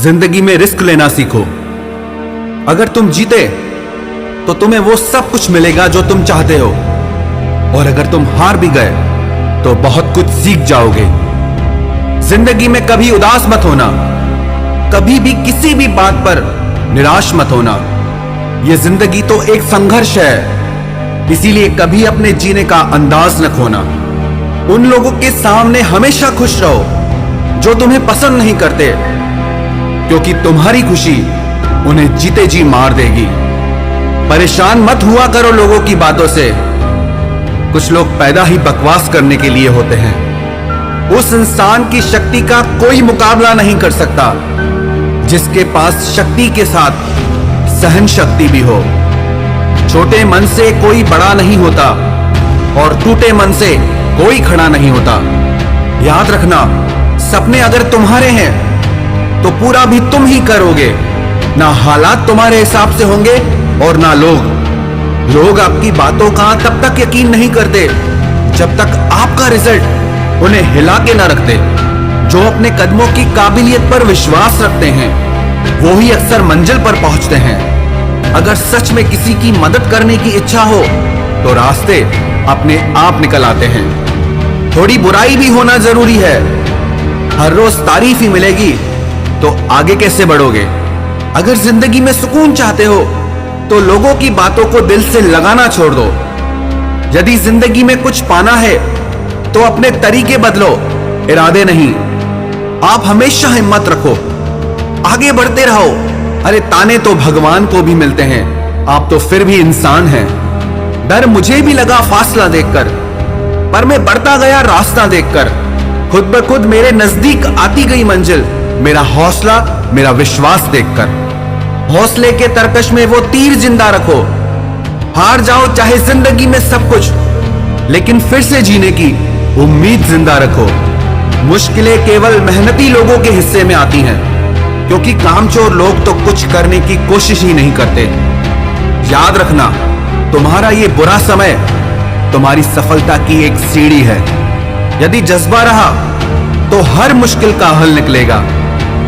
जिंदगी में रिस्क लेना सीखो। अगर तुम जीते तो तुम्हें वो सब कुछ मिलेगा जो तुम चाहते हो, और अगर तुम हार भी गए तो बहुत कुछ सीख जाओगे। जिंदगी में कभी उदास मत होना, कभी भी किसी भी बात पर निराश मत होना। यह जिंदगी तो एक संघर्ष है, इसीलिए कभी अपने जीने का अंदाज न खोना। उन लोगों के सामने हमेशा खुश रहो जो तुम्हें पसंद नहीं करते, क्योंकि तुम्हारी खुशी उन्हें जीते जी मार देगी। परेशान मत हुआ करो लोगों की बातों से, कुछ लोग पैदा ही बकवास करने के लिए होते हैं। उस इंसान की शक्ति का कोई मुकाबला नहीं कर सकता जिसके पास शक्ति के साथ सहन शक्ति भी हो। छोटे मन से कोई बड़ा नहीं होता और टूटे मन से कोई खड़ा नहीं होता। याद रखना, सपने अगर तुम्हारे हैं तो पूरा भी तुम ही करोगे। ना हालात तुम्हारे हिसाब से होंगे और ना लोग आपकी बातों का तब तक यकीन नहीं करते जब तक आपका रिजल्ट उन्हें हिला के ना रखते। जो अपने कदमों की काबिलियत पर विश्वास रखते हैं वो ही अक्सर मंजिल पर पहुंचते हैं। अगर सच में किसी की मदद करने की इच्छा हो तो रास्ते अपने आप निकल आते हैं। थोड़ी बुराई भी होना जरूरी है। हर रोज तारीफ ही मिलेगी तो आगे कैसे बढ़ोगे? अगर जिंदगी में सुकून चाहते हो तो लोगों की बातों को दिल से लगाना छोड़ दो। यदि जिंदगी में कुछ पाना है तो अपने तरीके बदलो, इरादे नहीं। आप हमेशा हिम्मत रखो, आगे बढ़ते रहो। अरे ताने तो भगवान को भी मिलते हैं, आप तो फिर भी इंसान हैं। डर मुझे भी लगा फासला देखकर, पर मैं बढ़ता गया रास्ता देखकर। खुद ब खुद मेरे नजदीक आती गई मंजिल, मेरा हौसला, मेरा विश्वास देखकर। हौसले के तरकश में वो तीर जिंदा रखो। हार जाओ चाहे जिंदगी में सब कुछ, लेकिन फिर से जीने की उम्मीद जिंदा रखो। मुश्किलें केवल मेहनती लोगों के हिस्से में आती हैं, क्योंकि कामचोर लोग तो कुछ करने की कोशिश ही नहीं करते। याद रखना, तुम्हारा ये बुरा समय तुम्हारी सफलता की एक सीढ़ी है। यदि जज्बा रहा तो हर मुश्किल का हल निकलेगा।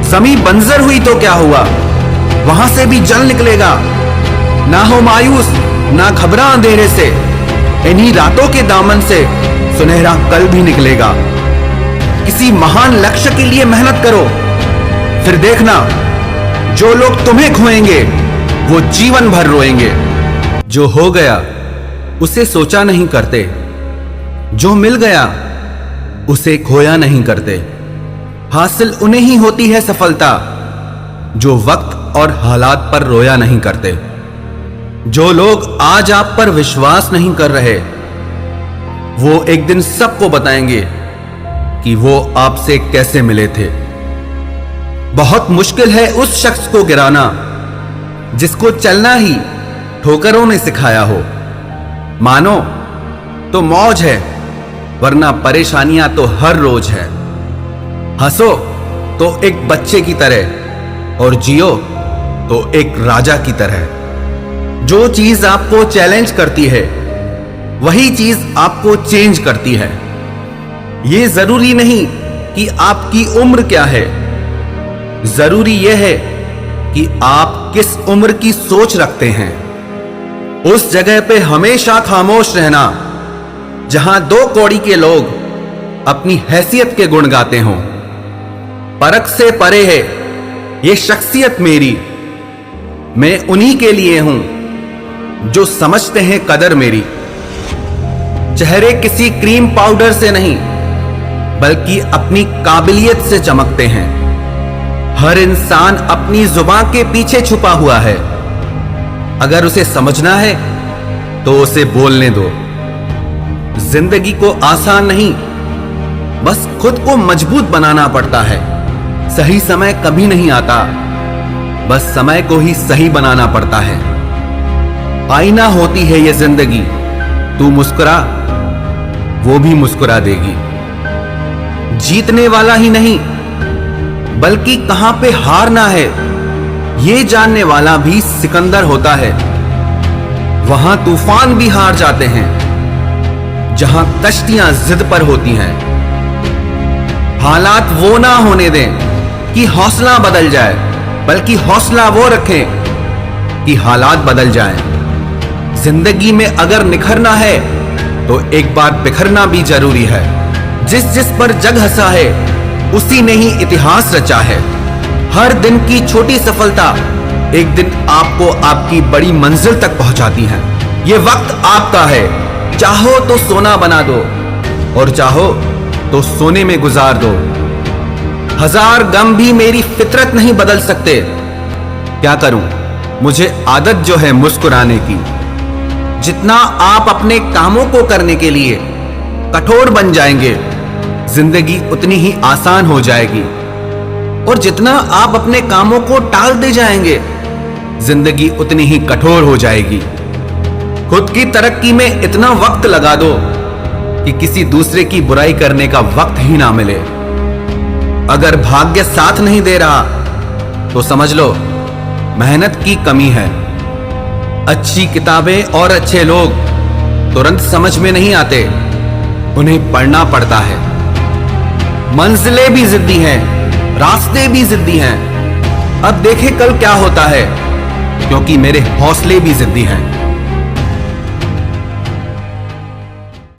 जमीन बंजर हुई तो क्या हुआ, वहां से भी जल निकलेगा। ना हो मायूस, ना घबरा अंधेरे से, इन्हीं रातों के दामन से सुनहरा कल भी निकलेगा। किसी महान लक्ष्य के लिए मेहनत करो, फिर देखना जो लोग तुम्हें खोएंगे वो जीवन भर रोएंगे। जो हो गया उसे सोचा नहीं करते, जो मिल गया उसे खोया नहीं करते। हासिल उन्हें ही होती है सफलता जो वक्त और हालात पर रोया नहीं करते। जो लोग आज आप पर विश्वास नहीं कर रहे वो एक दिन सबको बताएंगे कि वो आपसे कैसे मिले थे। बहुत मुश्किल है उस शख्स को गिराना जिसको चलना ही ठोकरों ने सिखाया हो। मानो तो मौज है, वरना परेशानियां तो हर रोज है। हंसो तो एक बच्चे की तरह और जियो तो एक राजा की तरह। जो चीज आपको चैलेंज करती है वही चीज आपको चेंज करती है। यह जरूरी नहीं कि आपकी उम्र क्या है, जरूरी यह है कि आप किस उम्र की सोच रखते हैं। उस जगह पे हमेशा खामोश रहना जहां दो कौड़ी के लोग अपनी हैसियत के गुण गाते हों। परख से परे है ये शख्सियत मेरी, मैं उन्हीं के लिए हूं जो समझते हैं कदर मेरी। चेहरे किसी क्रीम पाउडर से नहीं बल्कि अपनी काबिलियत से चमकते हैं। हर इंसान अपनी जुबान के पीछे छुपा हुआ है, अगर उसे समझना है तो उसे बोलने दो। जिंदगी को आसान नहीं, बस खुद को मजबूत बनाना पड़ता है। सही समय कभी नहीं आता, बस समय को ही सही बनाना पड़ता है। आईना होती है ये जिंदगी, तू मुस्कुरा वो भी मुस्कुरा देगी। जीतने वाला ही नहीं बल्कि कहां पे हारना है ये जानने वाला भी सिकंदर होता है। वहां तूफान भी हार जाते हैं जहां कश्तियां जिद पर होती हैं। हालात वो ना होने दें कि हौसला बदल जाए, बल्कि हौसला वो रखें कि हालात बदल जाएं। जिंदगी में अगर निखरना है तो एक बार बिखरना भी जरूरी है। जिस जिस पर जग हंसा है उसी ने ही इतिहास रचा है। हर दिन की छोटी सफलता एक दिन आपको आपकी बड़ी मंजिल तक पहुंचाती है। ये वक्त आपका है, चाहो तो सोना बना दो और चाहो तो सोने में गुजार दो। हजार गम भी मेरी फितरत नहीं बदल सकते। क्या करूं, मुझे आदत जो है मुस्कुराने की। जितना आप अपने कामों को करने के लिए कठोर बन जाएंगे, जिंदगी उतनी ही आसान हो जाएगी। और जितना आप अपने कामों को टाल दे जाएंगे, जिंदगी उतनी ही कठोर हो जाएगी। खुद की तरक्की में इतना वक्त लगा दो कि किसी दूसरे की बुराई करने का वक्त ही ना मिले। अगर भाग्य साथ नहीं दे रहा तो समझ लो मेहनत की कमी है। अच्छी किताबें और अच्छे लोग तुरंत समझ में नहीं आते, उन्हें पढ़ना पड़ता है। मंजिलें भी जिद्दी हैं, रास्ते भी जिद्दी हैं। अब देखें कल क्या होता है, क्योंकि मेरे हौसले भी जिद्दी हैं।